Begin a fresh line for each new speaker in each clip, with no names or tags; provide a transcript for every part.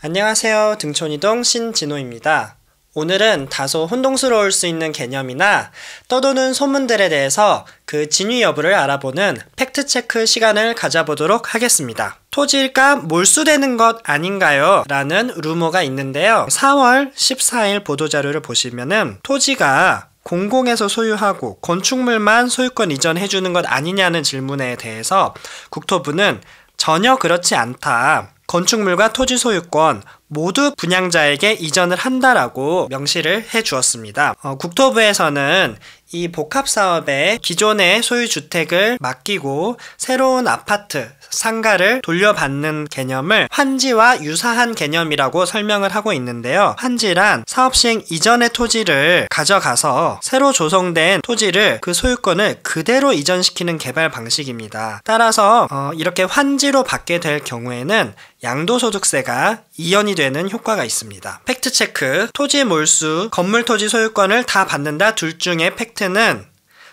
안녕하세요. 등촌이동 신진호입니다. 오늘은 다소 혼동스러울 수 있는 개념이나 떠도는 소문들에 대해서 그 진위 여부를 알아보는 팩트체크 시간을 가져보도록 하겠습니다. 토지가 몰수되는 것 아닌가요? 라는 루머가 있는데요. 4월 14일 보도자료를 보시면은 토지가 공공에서 소유하고 건축물만 소유권 이전해주는 것 아니냐는 질문에 대해서 국토부는 전혀 그렇지 않다. 건축물과 토지 소유권 모두 분양자에게 이전을 한다라고 명시를 해 주었습니다. 국토부에서는 이 복합사업에 기존의 소유주택을 맡기고 새로운 아파트, 상가를 돌려받는 개념을 환지와 유사한 개념이라고 설명을 하고 있는데요. 환지란 사업 시행 이전의 토지를 가져가서 새로 조성된 토지를 그 소유권을 그대로 이전시키는 개발 방식입니다. 따라서 이렇게 환지로 받게 될 경우에는 양도소득세가 이연이 되는 효과가 있습니다. 팩트체크, 토지 몰수, 건물 토지 소유권을 다 받는다. 둘 중에 팩트는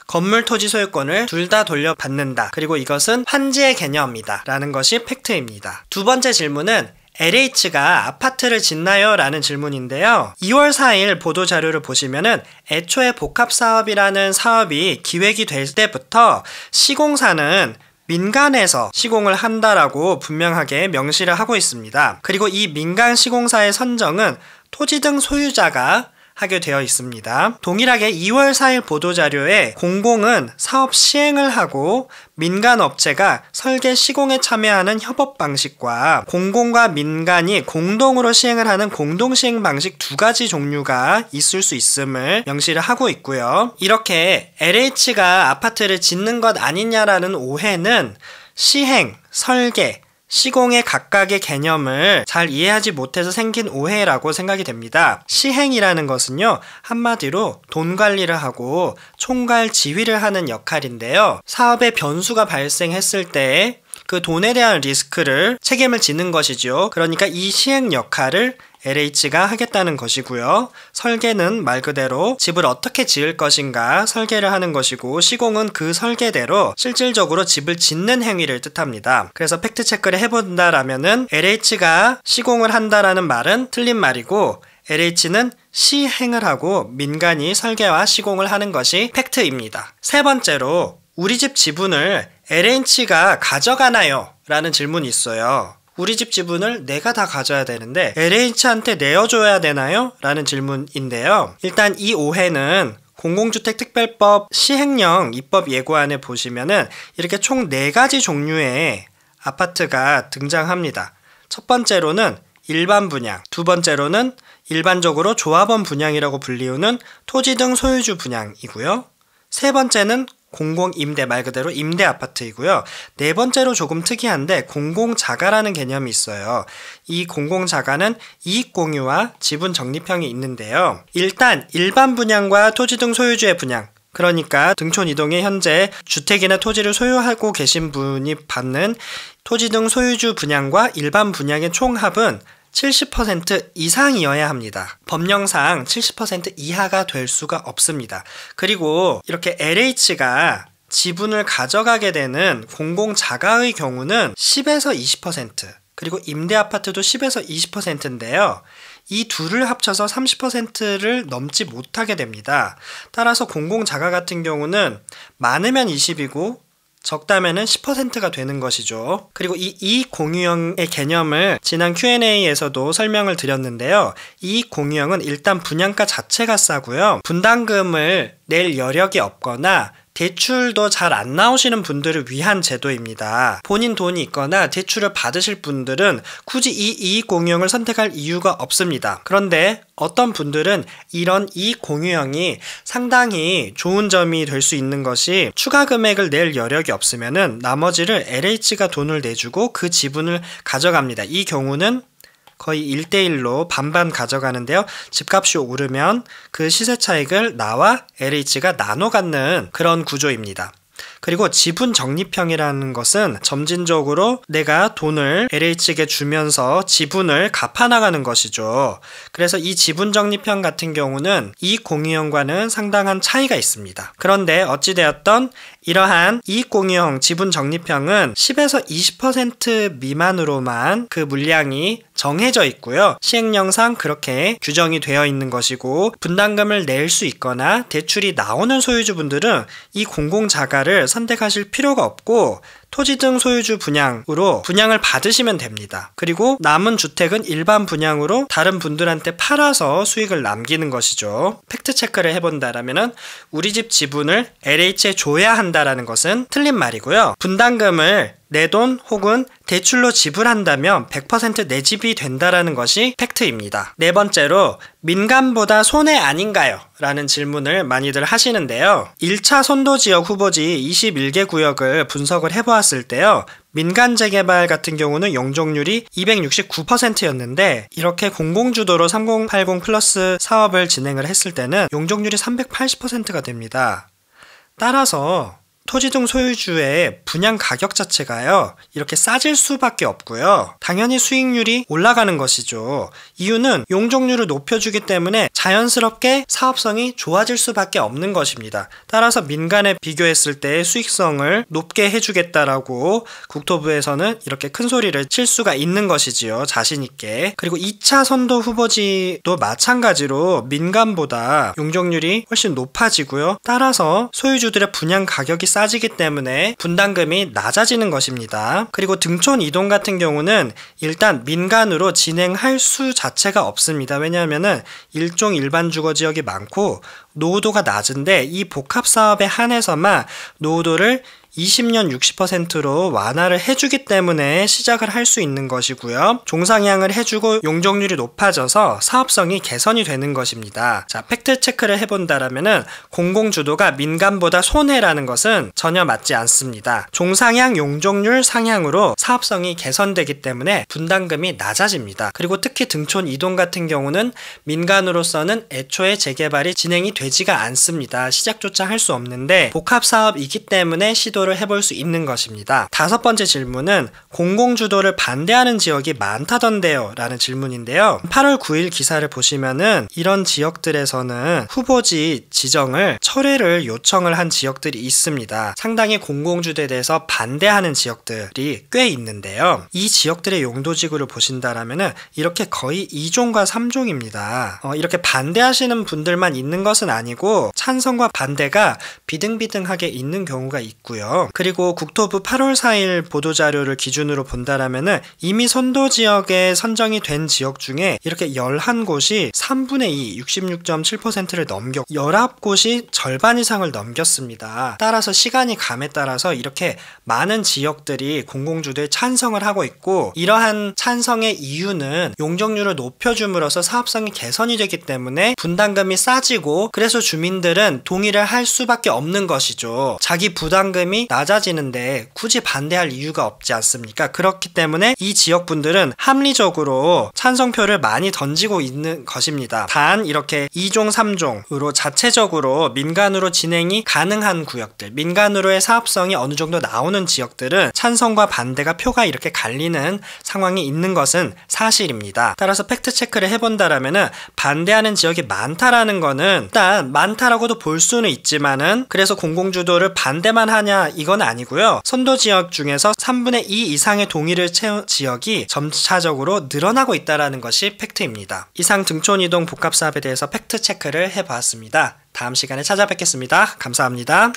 건물 토지 소유권을 둘 다 돌려받는다. 그리고 이것은 환지의 개념이다 라는 것이 팩트입니다. 두 번째 질문은 LH가 아파트를 짓나요? 라는 질문인데요. 2월 4일 보도자료를 보시면은 애초에 복합사업이라는 사업이 기획이 될 때부터 시공사는 민간에서 시공을 한다라고 분명하게 명시를 하고 있습니다. 그리고 이 민간 시공사의 선정은 토지 등 소유자가 하게 되어 있습니다. 동일하게 2월 4일 보도자료에 공공은 사업 시행을 하고 민간 업체가 설계 시공에 참여하는 협업 방식과 공공과 민간이 공동으로 시행을 하는 공동시행 방식 두 가지 종류가 있을 수 있음을 명시를 하고 있고요. 이렇게 LH가 아파트를 짓는 것 아니냐라는 오해는 시행, 설계, 시공의 각각의 개념을 잘 이해하지 못해서 생긴 오해라고 생각이 됩니다. 시행이라는 것은요, 한마디로 돈 관리를 하고 총괄 지휘를 하는 역할인데요. 사업의 변수가 발생했을 때 그 돈에 대한 리스크를 책임을 지는 것이죠. 그러니까 이 시행 역할을 LH가 하겠다는 것이고요. 설계는 말 그대로 집을 어떻게 지을 것인가 설계를 하는 것이고, 시공은 그 설계대로 실질적으로 집을 짓는 행위를 뜻합니다. 그래서 팩트체크를 해본다라면은 LH가 시공을 한다라는 말은 틀린 말이고, LH는 시행을 하고 민간이 설계와 시공을 하는 것이 팩트입니다. 세 번째로, 우리 집 지분을 LH가 가져가나요? 라는 질문이 있어요. 우리 집 지분을 내가 다 가져야 되는데 LH한테 내어줘야 되나요? 라는 질문인데요. 일단 이 오해는 공공주택특별법 시행령 입법 예고안에 보시면은 이렇게 총 4가지 종류의 아파트가 등장합니다. 첫 번째로는 일반 분양, 두 번째로는 일반적으로 조합원 분양이라고 불리우는 토지 등 소유주 분양이고요. 세 번째는 공공임대, 말 그대로 임대 아파트이고요. 네 번째로 조금 특이한데 공공자가라는 개념이 있어요. 이 공공자가는 이익공유와 지분 적립형이 있는데요. 일단 일반 분양과 토지 등 소유주의 분양, 그러니까 등촌 이동에 현재 주택이나 토지를 소유하고 계신 분이 받는 토지 등 소유주 분양과 일반 분양의 총합은 70% 이상이어야 합니다. 법령상 70% 이하가 될 수가 없습니다. 그리고 이렇게 LH가 지분을 가져가게 되는 공공자가의 경우는 10에서 20%, 그리고 임대아파트도 10에서 20%인데요. 이 둘을 합쳐서 30%를 넘지 못하게 됩니다. 따라서 공공자가 같은 경우는 많으면 20이고 적다면은 10%가 되는 것이죠. 그리고 이 이익 공유형의 개념을 지난 Q&A에서도 설명을 드렸는데요. 이익 공유형은 일단 분양가 자체가 싸고요. 분담금을 낼 여력이 없거나 대출도 잘 안 나오시는 분들을 위한 제도입니다. 본인 돈이 있거나 대출을 받으실 분들은 굳이 이 이익 공유형을 선택할 이유가 없습니다. 그런데 어떤 분들은 이런 이익 공유형이 상당히 좋은 점이 될 수 있는 것이 추가 금액을 낼 여력이 없으면은 나머지를 LH가 돈을 내주고 그 지분을 가져갑니다. 이 경우는 거의 1대1로 반반 가져가는데요. 집값이 오르면 그 시세 차익을 나와 LH가 나눠 갖는 그런 구조입니다. 그리고 지분 적립형이라는 것은 점진적으로 내가 돈을 LH에게 주면서 지분을 갚아나가는 것이죠. 그래서 이 지분 적립형 같은 경우는 이익 공유형과는 상당한 차이가 있습니다. 그런데 어찌되었던 이러한 이익 공유형, 지분 적립형은 10에서 20% 미만으로만 그 물량이 정해져 있고요. 시행령상 그렇게 규정이 되어 있는 것이고, 분담금을 낼 수 있거나 대출이 나오는 소유주분들은 이 공공자가를 선택하실 필요가 없고 토지 등 소유주 분양으로 분양을 받으시면 됩니다. 그리고 남은 주택은 일반 분양으로 다른 분들한테 팔아서 수익을 남기는 것이죠. 팩트 체크를 해본다라면 우리 집 지분을 LH에 줘야 한다라는 것은 틀린 말이고요. 분담금을 내 돈 혹은 대출로 지불한다면 100% 내 집이 된다라는 것이 팩트입니다. 네 번째로 민간보다 손해 아닌가요? 라는 질문을 많이들 하시는데요. 1차 선도지역 후보지 21개 구역을 분석을 해보았을 때요. 민간 재개발 같은 경우는 용적률이 269%였는데 이렇게 공공주도로 3080 플러스 사업을 진행을 했을 때는 용적률이 380%가 됩니다. 따라서 토지 등 소유주의 분양 가격 자체가요, 이렇게 싸질 수밖에 없고요. 당연히 수익률이 올라가는 것이죠. 이유는 용적률을 높여주기 때문에 자연스럽게 사업성이 좋아질 수밖에 없는 것입니다. 따라서 민간에 비교했을 때 수익성을 높게 해주겠다라고 국토부에서는 이렇게 큰 소리를 칠 수가 있는 것이지요. 자신있게. 그리고 2차 선도 후보지도 마찬가지로 민간보다 용적률이 훨씬 높아지고요. 따라서 소유주들의 분양 가격이 싸지기 때문에 분담금이 낮아지는 것입니다. 그리고 등촌 이동 같은 경우는 일단 민간으로 진행할 수 자체가 없습니다. 왜냐하면 일종 일반 주거지역이 많고 노후도가 낮은데 이 복합사업에 한해서만 노후도를 20년 60%로 완화를 해주기 때문에 시작을 할 수 있는 것이고요. 종상향을 해주고 용적률이 높아져서 사업성이 개선이 되는 것입니다. 자, 팩트 체크를 해본다라면은 공공주도가 민간보다 손해라는 것은 전혀 맞지 않습니다. 종상향 용적률 상향으로 사업성이 개선되기 때문에 분담금이 낮아집니다. 그리고 특히 등촌 이동 같은 경우는 민간으로서는 애초에 재개발이 진행이 되지가 않습니다. 시작조차 할 수 없는데 복합사업이기 때문에 시도를 해볼 수 있는 것입니다. 다섯 번째 질문은 공공주도를 반대하는 지역이 많다던데요? 라는 질문인데요. 8월 9일 기사를 보시면은 이런 지역들에서는 후보지 지정을 철회를 요청을 한 지역들이 있습니다. 상당히 공공주도에 대해서 반대하는 지역들이 꽤 있는데요. 이 지역들의 용도지구를 보신다라면은 이렇게 거의 2종과 3종입니다. 이렇게 반대하시는 분들만 있는 것은 아니고 찬성과 반대가 비등비등하게 있는 경우가 있고요. 그리고 국토부 8월 4일 보도자료를 기준으로 본다라면은 이미 선도지역에 선정이 된 지역 중에 이렇게 11곳이 3분의 2, 66.7%를 넘겨 19곳이 절반 이상을 넘겼습니다. 따라서 시간이 감에 따라서 이렇게 많은 지역들이 공공주도에 찬성을 하고 있고, 이러한 찬성의 이유는 용적률을 높여줌으로써 사업성이 개선이 되기 때문에 분담금이 싸지고, 그래서 주민들은 동의를 할 수밖에 없는 것이죠. 자기 부담금이 낮아지는데 굳이 반대할 이유가 없지 않습니까? 그렇기 때문에 이 지역분들은 합리적으로 찬성표를 많이 던지고 있는 것입니다. 단 이렇게 2종 3종으로 자체적으로 민간으로 진행이 가능한 구역들, 민간으로의 사업성이 어느 정도 나오는 지역들은 찬성과 반대가 표가 이렇게 갈리는 상황이 있는 것은 사실입니다. 따라서 팩트 체크를 해본다라면은 반대하는 지역이 많다라는 거는 일단 많다라고도 볼 수는 있지만은 그래서 공공주도를 반대만 하냐 이건 아니고요. 선도지역 중에서 3분의 2 이상의 동의를 채운 지역이 점차적으로 늘어나고 있다는 것이 팩트입니다. 이상 등촌이동 복합사업에 대해서 팩트 체크를 해보았습니다. 다음 시간에 찾아뵙겠습니다. 감사합니다.